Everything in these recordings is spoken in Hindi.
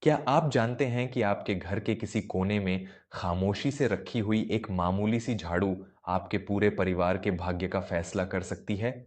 क्या आप जानते हैं कि आपके घर के किसी कोने में खामोशी से रखी हुई एक मामूली सी झाड़ू आपके पूरे परिवार के भाग्य का फैसला कर सकती है?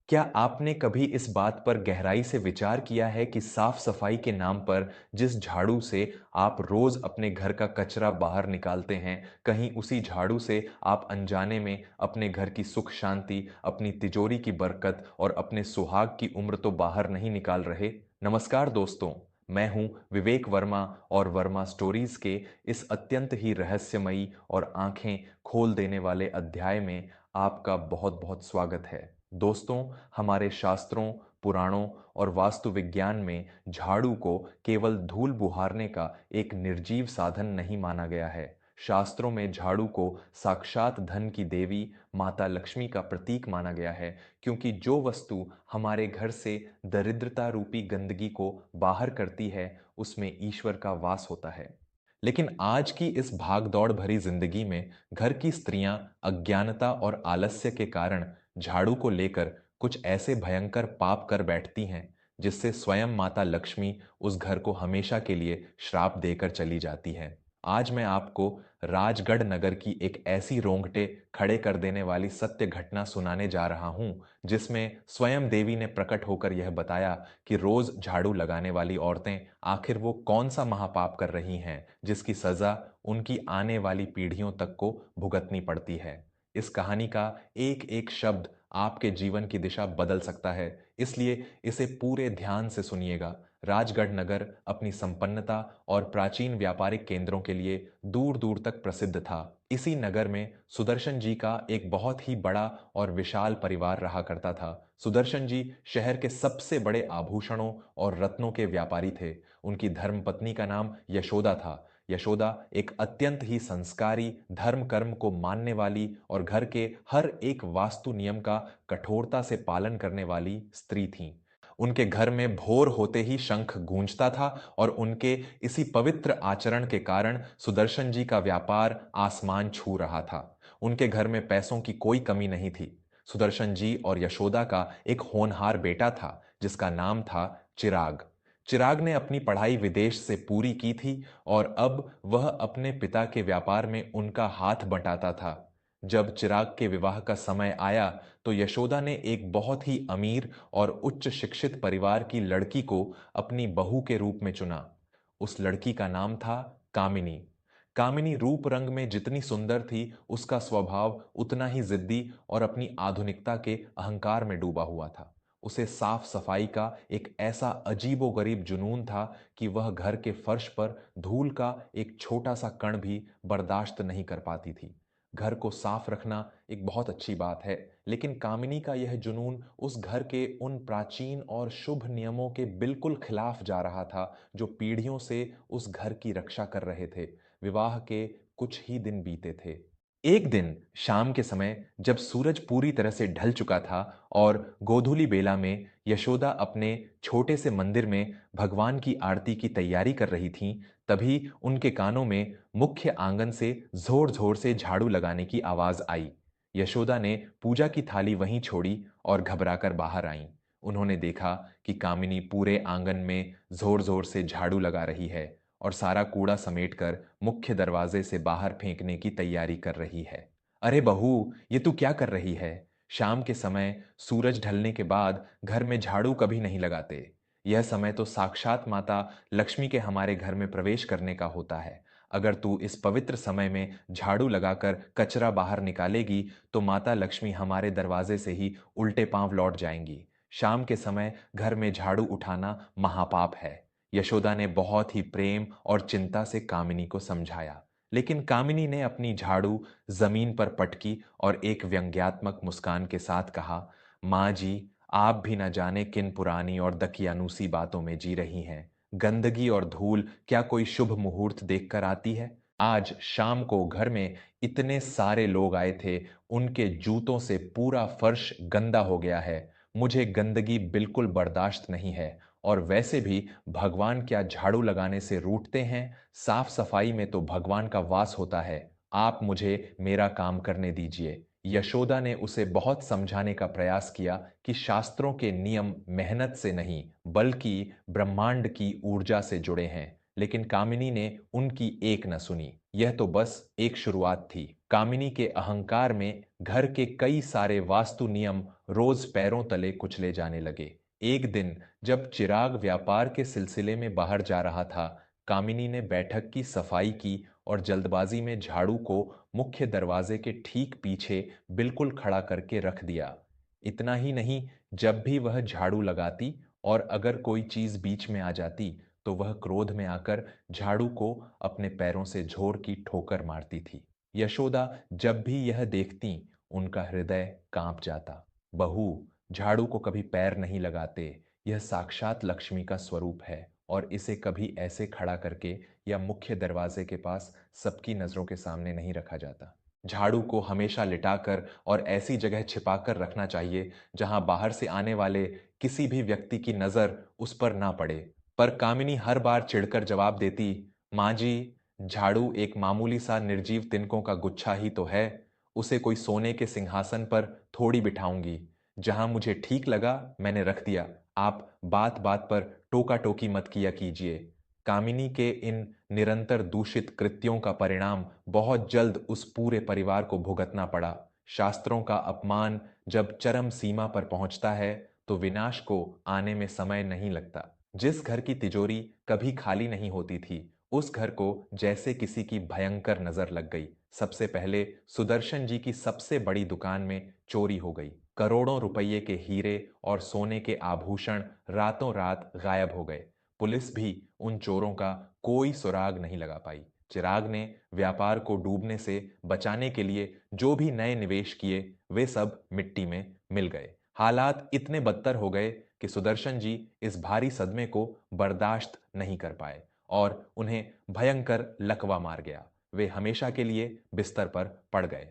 क्या आपने कभी इस बात पर गहराई से विचार किया है कि साफ सफाई के नाम पर जिस झाड़ू से आप रोज अपने घर का कचरा बाहर निकालते हैं, कहीं उसी झाड़ू से आप अनजाने में अपने घर की सुख शांति, अपनी तिजोरी की बरकत और अपने सुहाग की उम्र तो बाहर नहीं निकाल रहे? नमस्कार दोस्तों, मैं हूं विवेक वर्मा और वर्मा स्टोरीज के इस अत्यंत ही रहस्यमयी और आंखें खोल देने वाले अध्याय में आपका बहुत बहुत स्वागत है। दोस्तों, हमारे शास्त्रों, पुराणों और वास्तु विज्ञान में झाड़ू को केवल धूल बुहारने का एक निर्जीव साधन नहीं माना गया है। शास्त्रों में झाड़ू को साक्षात धन की देवी माता लक्ष्मी का प्रतीक माना गया है, क्योंकि जो वस्तु हमारे घर से दरिद्रता रूपी गंदगी को बाहर करती है, उसमें ईश्वर का वास होता है। लेकिन आज की इस भाग-दौड़ भरी जिंदगी में घर की स्त्रियां अज्ञानता और आलस्य के कारण झाड़ू को लेकर कुछ ऐसे भयंकर पाप कर बैठती हैं, जिससे स्वयं माता लक्ष्मी उस घर को हमेशा के लिए श्राप देकर चली जाती हैं। आज मैं आपको राजगढ़ नगर की एक ऐसी रोंगटे खड़े कर देने वाली सत्य घटना सुनाने जा रहा हूं, जिसमें स्वयं देवी ने प्रकट होकर यह बताया कि रोज झाड़ू लगाने वाली औरतें आखिर वो कौन सा महापाप कर रही हैं, जिसकी सजा उनकी आने वाली पीढ़ियों तक को भुगतनी पड़ती है। इस कहानी का एक एक शब्द आपके जीवन की दिशा बदल सकता है, इसलिए इसे पूरे ध्यान से सुनिएगा। राजगढ़ नगर अपनी संपन्नता और प्राचीन व्यापारिक केंद्रों के लिए दूर दूर तक प्रसिद्ध था। इसी नगर में सुदर्शन जी का एक बहुत ही बड़ा और विशाल परिवार रहा करता था। सुदर्शन जी शहर के सबसे बड़े आभूषणों और रत्नों के व्यापारी थे। उनकी धर्मपत्नी का नाम यशोदा था। यशोदा एक अत्यंत ही संस्कारी, धर्म कर्म को मानने वाली और घर के हर एक वास्तु नियम का कठोरता से पालन करने वाली स्त्री थीं। उनके घर में भोर होते ही शंख गूंजता था और उनके इसी पवित्र आचरण के कारण सुदर्शन जी का व्यापार आसमान छू रहा था। उनके घर में पैसों की कोई कमी नहीं थी। सुदर्शन जी और यशोदा का एक होनहार बेटा था, जिसका नाम था चिराग। चिराग ने अपनी पढ़ाई विदेश से पूरी की थी और अब वह अपने पिता के व्यापार में उनका हाथ बंटाता था। जब चिराग के विवाह का समय आया, तो यशोदा ने एक बहुत ही अमीर और उच्च शिक्षित परिवार की लड़की को अपनी बहू के रूप में चुना। उस लड़की का नाम था कामिनी। कामिनी रूप रंग में जितनी सुंदर थी, उसका स्वभाव उतना ही जिद्दी और अपनी आधुनिकता के अहंकार में डूबा हुआ था। उसे साफ सफाई का एक ऐसा अजीबोगरीब जुनून था कि वह घर के फर्श पर धूल का एक छोटा सा कण भी बर्दाश्त नहीं कर पाती थी। घर को साफ रखना एक बहुत अच्छी बात है, लेकिन कामिनी का यह जुनून उस घर के उन प्राचीन और शुभ नियमों के बिल्कुल खिलाफ जा रहा था, जो पीढ़ियों से उस घर की रक्षा कर रहे थे। विवाह के कुछ ही दिन बीते थे। एक दिन शाम के समय जब सूरज पूरी तरह से ढल चुका था और गोधूली बेला में यशोदा अपने छोटे से मंदिर में भगवान की आरती की तैयारी कर रही थीं, तभी उनके कानों में मुख्य आंगन से जोर जोर से झाड़ू लगाने की आवाज आई। यशोदा ने पूजा की थाली वहीं छोड़ी और घबराकर बाहर आईं। उन्होंने देखा कि कामिनी पूरे आंगन में जोर जोर से झाड़ू लगा रही है और सारा कूड़ा समेटकर मुख्य दरवाजे से बाहर फेंकने की तैयारी कर रही है। अरे बहू, ये तू क्या कर रही है? शाम के समय सूरज ढलने के बाद घर में झाड़ू कभी नहीं लगाते। यह समय तो साक्षात माता लक्ष्मी के हमारे घर में प्रवेश करने का होता है। अगर तू इस पवित्र समय में झाड़ू लगाकर कचरा बाहर निकालेगी, तो माता लक्ष्मी हमारे दरवाजे से ही उल्टे पांव लौट जाएंगी। शाम के समय घर में झाड़ू उठाना महापाप है। यशोदा ने बहुत ही प्रेम और चिंता से कामिनी को समझाया, लेकिन कामिनी ने अपनी झाड़ू जमीन पर पटकी और एक व्यंग्यात्मक मुस्कान के साथ कहा, माँ जी, आप भी न जाने किन पुरानी और दकियानूसी बातों में जी रही हैं। गंदगी और धूल क्या कोई शुभ मुहूर्त देखकर आती है? आज शाम को घर में इतने सारे लोग आए थे, उनके जूतों से पूरा फर्श गंदा हो गया है। मुझे गंदगी बिल्कुल बर्दाश्त नहीं है। और वैसे भी भगवान क्या झाड़ू लगाने से रूठते हैं? साफ सफाई में तो भगवान का वास होता है। आप मुझे मेरा काम करने दीजिए। यशोदा ने उसे बहुत समझाने का प्रयास किया कि शास्त्रों के नियम मेहनत से नहीं, बल्कि ब्रह्मांड की ऊर्जा से जुड़े हैं। लेकिन कामिनी ने उनकी एक न सुनी। यह तो बस एक शुरुआत थी। कामिनी के अहंकार में घर के कई सारे वास्तु नियम रोज पैरों तले कुचले जाने लगे। एक दिन जब चिराग व्यापार के सिलसिले में बाहर जा रहा था, कामिनी ने बैठक की सफाई की और जल्दबाजी में झाड़ू को मुख्य दरवाजे के ठीक पीछे बिल्कुल खड़ा करके रख दिया। इतना ही नहीं, जब भी वह झाड़ू लगाती और अगर कोई चीज बीच में आ जाती, तो वह क्रोध में आकर झाड़ू को अपने पैरों से झोर की ठोकर मारती थी। यशोदा जब भी यह देखती, उनका हृदय कांप जाता। बहू, झाड़ू को कभी पैर नहीं लगाते। यह साक्षात लक्ष्मी का स्वरूप है और इसे कभी ऐसे खड़ा करके या मुख्य दरवाजे के पास सबकी नजरों के सामने नहीं रखा जाता। झाड़ू को हमेशा लिटाकर और ऐसी जगह छिपाकर रखना चाहिए जहां बाहर से आने वाले किसी भी व्यक्ति की नजर उस पर ना पड़े। पर कामिनी हर बार चिढ़कर जवाब देती, माँ जी, झाड़ू एक मामूली सा निर्जीव तिनकों का गुच्छा ही तो है। उसे कोई सोने के सिंहासन पर थोड़ी बिठाऊंगी। जहां मुझे ठीक लगा मैंने रख दिया। आप बात बात पर टोका टोकी मत किया कीजिए। कामिनी के इन निरंतर दूषित कृत्यों का परिणाम बहुत जल्द उस पूरे परिवार को भुगतना पड़ा। शास्त्रों का अपमान जब चरम सीमा पर पहुंचता है, तो विनाश को आने में समय नहीं लगता। जिस घर की तिजोरी कभी खाली नहीं होती थी, उस घर को जैसे किसी की भयंकर नजर लग गई। सबसे पहले सुदर्शन जी की सबसे बड़ी दुकान में चोरी हो गई। करोड़ों रुपये के हीरे और सोने के आभूषण रातों रात गायब हो गए। पुलिस भी उन चोरों का कोई सुराग नहीं लगा पाई। चिराग ने व्यापार को डूबने से बचाने के लिए जो भी नए निवेश किए, वे सब मिट्टी में मिल गए। हालात इतने बदतर हो गए कि सुदर्शन जी इस भारी सदमे को बर्दाश्त नहीं कर पाए और उन्हें भयंकर लकवा मार गया। वे हमेशा के लिए बिस्तर पर पड़ गए।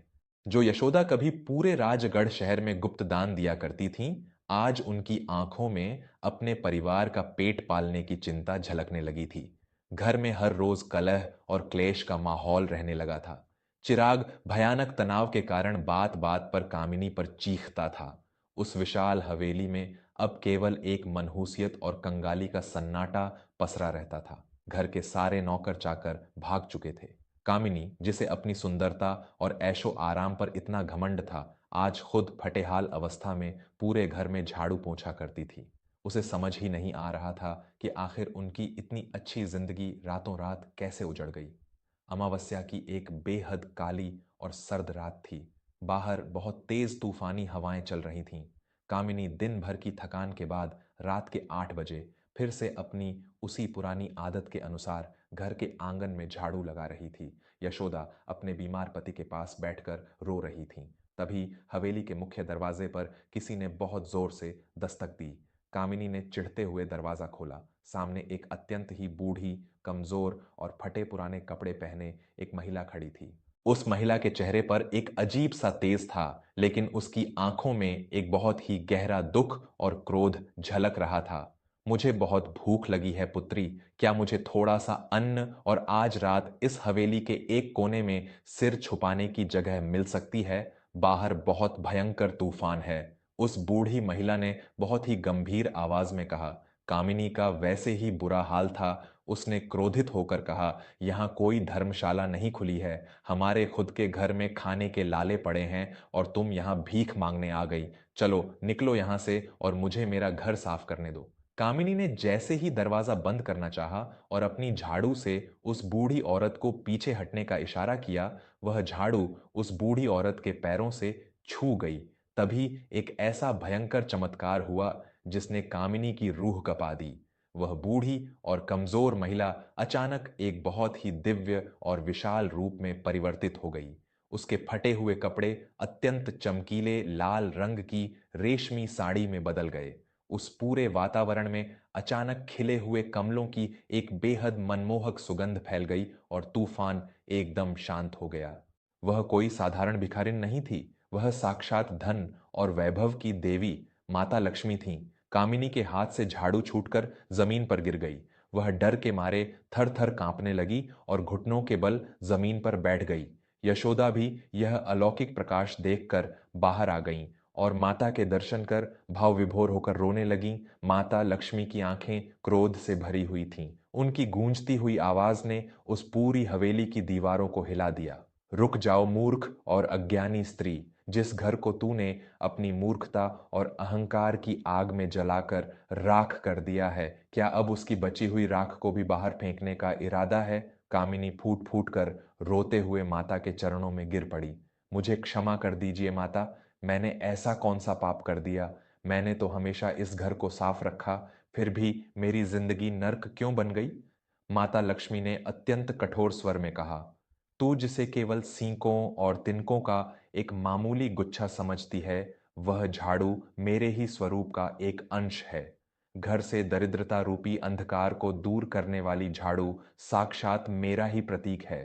जो यशोदा कभी पूरे राजगढ़ शहर में गुप्त दान दिया करती थीं, आज उनकी आंखों में अपने परिवार का पेट पालने की चिंता झलकने लगी थी। घर में हर रोज कलह और क्लेश का माहौल रहने लगा था। चिराग भयानक तनाव के कारण बात बात पर कामिनी पर चीखता था। उस विशाल हवेली में अब केवल एक मनहूसियत और कंगाली का सन्नाटा पसरा रहता था। घर के सारे नौकर चाकर भाग चुके थे। कामिनी, जिसे अपनी सुंदरता और ऐशो आराम पर इतना घमंड था, आज खुद फटेहाल अवस्था में पूरे घर में झाड़ू पोंछा करती थी। उसे समझ ही नहीं आ रहा था कि आखिर उनकी इतनी अच्छी जिंदगी रातों रात कैसे उजड़ गई। अमावस्या की एक बेहद काली और सर्द रात थी। बाहर बहुत तेज तूफानी हवाएं चल रही थीं। कामिनी दिन भर की थकान के बाद रात के 8 बजे फिर से अपनी उसी पुरानी आदत के अनुसार घर के आंगन में झाड़ू लगा रही थी। यशोदा अपने बीमार पति के पास बैठकर रो रही थीं। तभी हवेली के मुख्य दरवाजे पर किसी ने बहुत जोर से दस्तक दी। कामिनी ने चिढ़ते हुए दरवाजा खोला। सामने एक अत्यंत ही बूढ़ी, कमजोर और फटे पुराने कपड़े पहने एक महिला खड़ी थी। उस महिला के चेहरे पर एक अजीब सा तेज था, लेकिन उसकी आंखों में एक बहुत ही गहरा दुख और क्रोध झलक रहा था। मुझे बहुत भूख लगी है पुत्री, क्या मुझे थोड़ा सा अन्न और आज रात इस हवेली के एक कोने में सिर छुपाने की जगह मिल सकती है? बाहर बहुत भयंकर तूफान है। उस बूढ़ी महिला ने बहुत ही गंभीर आवाज में कहा। कामिनी का वैसे ही बुरा हाल था। उसने क्रोधित होकर कहा, यहाँ कोई धर्मशाला नहीं खुली है। हमारे खुद के घर में खाने के लाले पड़े हैं और तुम यहाँ भीख मांगने आ गई। चलो निकलो यहाँ से और मुझे मेरा घर साफ करने दो। कामिनी ने जैसे ही दरवाजा बंद करना चाहा और अपनी झाड़ू से उस बूढ़ी औरत को पीछे हटने का इशारा किया, वह झाड़ू उस बूढ़ी औरत के पैरों से छू गई। तभी एक ऐसा भयंकर चमत्कार हुआ जिसने कामिनी की रूह कपा दी। वह बूढ़ी और कमजोर महिला अचानक एक बहुत ही दिव्य और विशाल रूप में परिवर्तित हो गई। उसके फटे हुए कपड़े अत्यंत चमकीले लाल रंग की रेशमी साड़ी में बदल गए। उस पूरे वातावरण में अचानक खिले हुए कमलों की एक बेहद मनमोहक सुगंध फैल गई और तूफान एकदम शांत हो गया। वह कोई साधारण भिखारिन नहीं थी। वह साक्षात धन और वैभव की देवी माता लक्ष्मी थीं। कामिनी के हाथ से झाड़ू छूटकर जमीन पर गिर गई। वह डर के मारे थर थर कांपने लगी और घुटनों के बल जमीन पर बैठ गई। यशोदा भी यह अलौकिक प्रकाश देखकर बाहर आ गईं और माता के दर्शन कर भाव विभोर होकर रोने लगीं। माता लक्ष्मी की आंखें क्रोध से भरी हुई थीं। उनकी गूंजती हुई आवाज ने उस पूरी हवेली की दीवारों को हिला दिया। रुक जाओ मूर्ख और अज्ञानी स्त्री, जिस घर को तूने अपनी मूर्खता और अहंकार की आग में जलाकर राख कर दिया है, क्या अब उसकी बची हुई राख को भी बाहर फेंकने का इरादा है? कामिनी फूट फूट कर रोते हुए माता के चरणों में गिर पड़ी। मुझे क्षमा कर दीजिए माता, मैंने ऐसा कौन सा पाप कर दिया? मैंने तो हमेशा इस घर को साफ रखा, फिर भी मेरी जिंदगी नर्क क्यों बन गई? माता लक्ष्मी ने अत्यंत कठोर स्वर में कहा, तू जिसे केवल सींकों और तिनकों का एक मामूली गुच्छा समझती है, वह झाड़ू मेरे ही स्वरूप का एक अंश है। घर से दरिद्रता रूपी अंधकार को दूर करने वाली झाड़ू साक्षात मेरा ही प्रतीक है।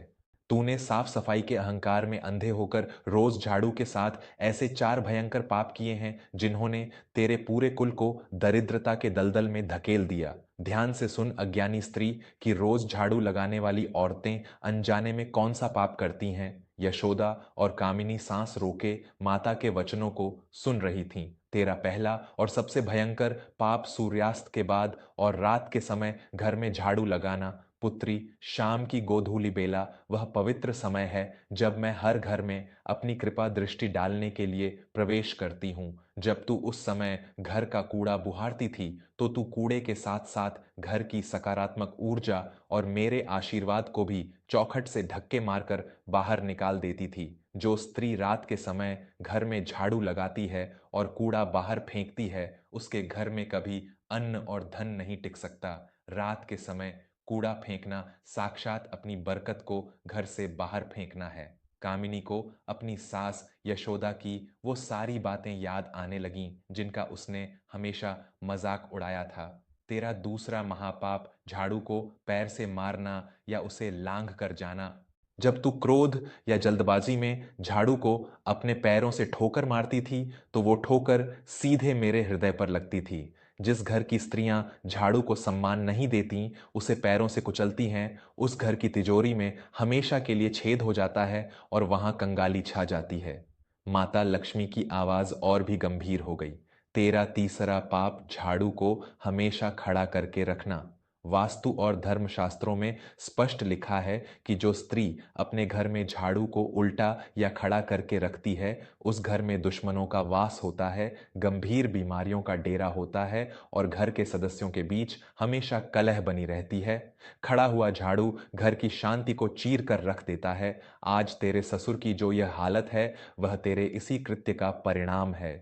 तूने साफ सफाई के अहंकार में अंधे होकर रोज झाड़ू के साथ ऐसे 4 भयंकर पाप किए हैं जिन्होंने तेरे पूरे कुल को दरिद्रता के दलदल में धकेल दिया। ध्यान से सुन अज्ञानी स्त्री, कि रोज झाड़ू लगाने वाली औरतें अनजाने में कौन सा पाप करती हैं। यशोदा और कामिनी सांस रोके माता के वचनों को सुन रही थीं। तेरा पहला और सबसे भयंकर पाप सूर्यास्त के बाद और रात के समय घर में झाड़ू लगाना। पुत्री, शाम की गोधूली बेला वह पवित्र समय है जब मैं हर घर में अपनी कृपा दृष्टि डालने के लिए प्रवेश करती हूँ। जब तू उस समय घर का कूड़ा बुहारती थी, तो तू कूड़े के साथ साथ घर की सकारात्मक ऊर्जा और मेरे आशीर्वाद को भी चौखट से धक्के मारकर बाहर निकाल देती थी। जो स्त्री रात के समय घर में झाड़ू लगाती है और कूड़ा बाहर फेंकती है, उसके घर में कभी अन्न और धन नहीं टिक सकता। रात के समय कूड़ा फेंकना साक्षात अपनी बरकत को घर से बाहर फेंकना है। कामिनी को अपनी सास यशोदा की वो सारी बातें याद आने लगीं जिनका उसने हमेशा मजाक उड़ाया था। तेरा दूसरा महापाप झाड़ू को पैर से मारना या उसे लांघ कर जाना। जब तू क्रोध या जल्दबाजी में झाड़ू को अपने पैरों से ठोकर मारती थी, तो वो ठोकर सीधे मेरे हृदय पर लगती थी। जिस घर की स्त्रियां झाड़ू को सम्मान नहीं देती, उसे पैरों से कुचलती हैं, उस घर की तिजोरी में हमेशा के लिए छेद हो जाता है और वहां कंगाली छा जाती है। माता लक्ष्मी की आवाज और भी गंभीर हो गई। तेरा तीसरा पाप झाड़ू को हमेशा खड़ा करके रखना। वास्तु और धर्मशास्त्रों में स्पष्ट लिखा है कि जो स्त्री अपने घर में झाड़ू को उल्टा या खड़ा करके रखती है, उस घर में दुश्मनों का वास होता है, गंभीर बीमारियों का डेरा होता है और घर के सदस्यों के बीच हमेशा कलह बनी रहती है। खड़ा हुआ झाड़ू घर की शांति को चीर कर रख देता है। आज तेरे ससुर की जो यह हालत है, वह तेरे इसी कृत्य का परिणाम है।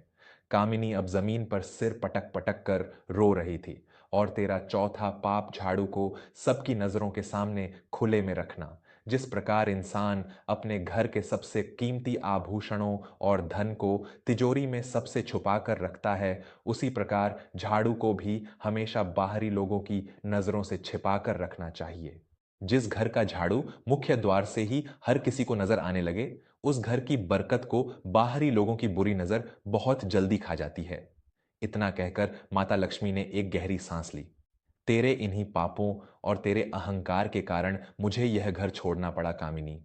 कामिनी अब जमीन पर सिर पटक पटक कर रो रही थी। और तेरा चौथा पाप झाड़ू को सबकी नजरों के सामने खुले में रखना। जिस प्रकार इंसान अपने घर के सबसे कीमती आभूषणों और धन को तिजोरी में सबसे छुपा कर रखता है, उसी प्रकार झाड़ू को भी हमेशा बाहरी लोगों की नजरों से छिपा कर रखना चाहिए। जिस घर का झाड़ू मुख्य द्वार से ही हर किसी को नजर आने लगे, उस घर की बरकत को बाहरी लोगों की बुरी नजर बहुत जल्दी खा जाती है। इतना कहकर माता लक्ष्मी ने एक गहरी सांस ली। तेरे इन्हीं पापों और तेरे अहंकार के कारण मुझे यह घर छोड़ना पड़ा कामिनी।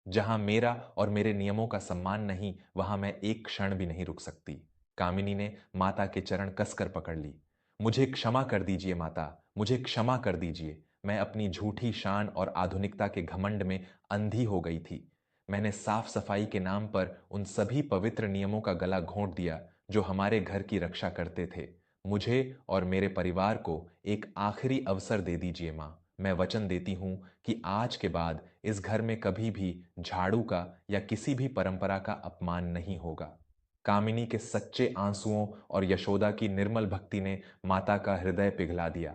जहां मेरा और मेरे नियमों का सम्मान नहीं, वहां मैं एक क्षण भी नहीं रुक सकती। कामिनी ने माता के चरण कसकर पकड़ ली। मुझे क्षमा कर दीजिए माता, मुझे क्षमा कर दीजिए। मैं अपनी झूठी शान और आधुनिकता के घमंड में अंधी हो गई थी। मैंने साफ सफाई के नाम पर उन सभी पवित्र नियमों का गला घोंट दिया जो हमारे घर की रक्षा करते थे। मुझे और मेरे परिवार को एक आखिरी अवसर दे दीजिए माँ। मैं वचन देती हूँ कि आज के बाद इस घर में कभी भी झाड़ू का या किसी भी परंपरा का अपमान नहीं होगा। कामिनी के सच्चे आंसुओं और यशोदा की निर्मल भक्ति ने माता का हृदय पिघला दिया।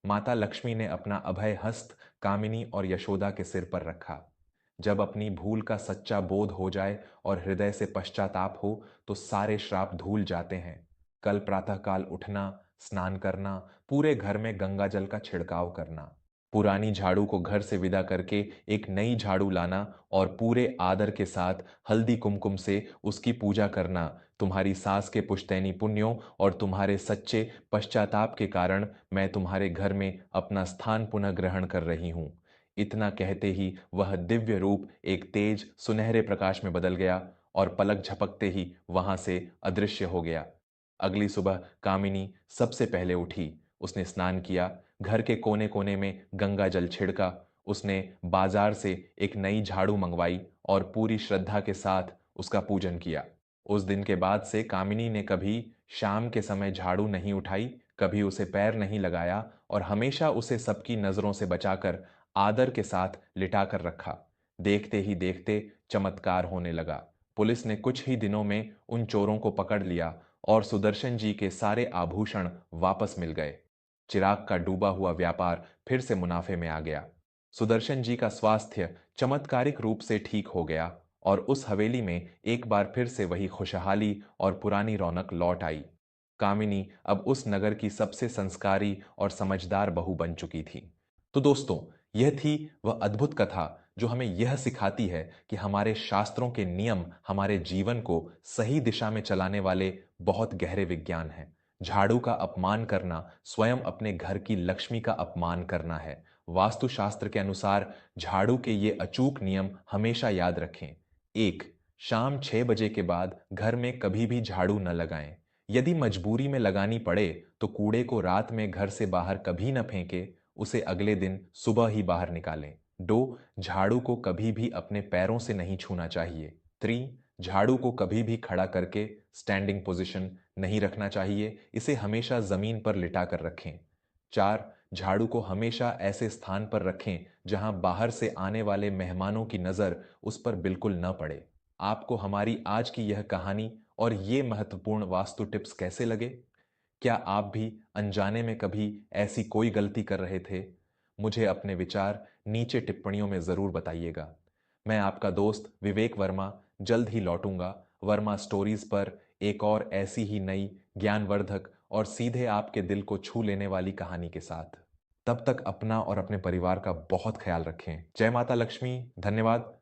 माता लक्ष्मी ने अपना अभय हस्त कामिनी और यशोदा के सिर पर रखा। जब अपनी भूल का सच्चा बोध हो जाए और हृदय से पश्चाताप हो, तो सारे श्राप धूल जाते हैं। कल प्रातःकाल उठना, स्नान करना, पूरे घर में गंगा जल का छिड़काव करना, पुरानी झाड़ू को घर से विदा करके एक नई झाड़ू लाना और पूरे आदर के साथ हल्दी कुमकुम से उसकी पूजा करना। तुम्हारी सास के पुश्तैनी पुण्यों और तुम्हारे सच्चे पश्चाताप के कारण मैं तुम्हारे घर में अपना स्थान पुनः ग्रहण कर रही हूँ। इतना कहते ही वह दिव्य रूप एक तेज सुनहरे प्रकाश में बदल गया और पलक झपकते ही वहां से अदृश्य हो गया। अगली सुबह कामिनी सबसे पहले उठी। उसने स्नान किया, घर के कोने कोने में गंगा जल छिड़का, उसने बाजार से एक नई झाड़ू मंगवाई और पूरी श्रद्धा के साथ उसका पूजन किया। उस दिन के बाद से कामिनी ने कभी शाम के समय झाड़ू नहीं उठाई, कभी उसे पैर नहीं लगाया और हमेशा उसे सबकी नजरों से बचाकर आदर के साथ लिटाकर रखा। देखते ही देखते चमत्कार होने लगा। पुलिस ने कुछ ही दिनों में उन चोरों को पकड़ लिया और सुदर्शन जी के सारे आभूषण वापस मिल गए। चिराग का डूबा हुआ व्यापार फिर से मुनाफे में आ गया। सुदर्शन जी का स्वास्थ्य चमत्कारिक रूप से ठीक हो गया और उस हवेली में एक बार फिर से वही खुशहाली और पुरानी रौनक लौट आई। कामिनी अब उस नगर की सबसे संस्कारी और समझदार बहू बन चुकी थी। तो दोस्तों, यह थी वह अद्भुत कथा जो हमें यह सिखाती है कि हमारे शास्त्रों के नियम हमारे जीवन को सही दिशा में चलाने वाले बहुत गहरे विज्ञान हैं। झाड़ू का अपमान करना स्वयं अपने घर की लक्ष्मी का अपमान करना है। वास्तुशास्त्र के अनुसार झाड़ू के ये अचूक नियम हमेशा याद रखें। 1. शाम 6 बजे के बाद घर में कभी भी झाड़ू न लगाएं। यदि मजबूरी में लगानी पड़े तो कूड़े को रात में घर से बाहर कभी न फेंके, उसे अगले दिन सुबह ही बाहर निकालें। 2. झाड़ू को कभी भी अपने पैरों से नहीं छूना चाहिए। 3. झाड़ू को कभी भी खड़ा करके स्टैंडिंग पोजीशन नहीं रखना चाहिए, इसे हमेशा जमीन पर लिटा कर रखें। 4. झाड़ू को हमेशा ऐसे स्थान पर रखें जहां बाहर से आने वाले मेहमानों की नजर उस पर बिल्कुल न पड़े। आपको हमारी आज की यह कहानी और ये महत्वपूर्ण वास्तु टिप्स कैसे लगे? क्या आप भी अनजाने में कभी ऐसी कोई गलती कर रहे थे? मुझे अपने विचार नीचे टिप्पणियों में जरूर बताइएगा। मैं आपका दोस्त विवेक वर्मा जल्द ही लौटूंगा वर्मा स्टोरीज पर एक और ऐसी ही नई ज्ञानवर्धक और सीधे आपके दिल को छू लेने वाली कहानी के साथ। तब तक अपना और अपने परिवार का बहुत ख्याल रखें। जय माता लक्ष्मी। धन्यवाद।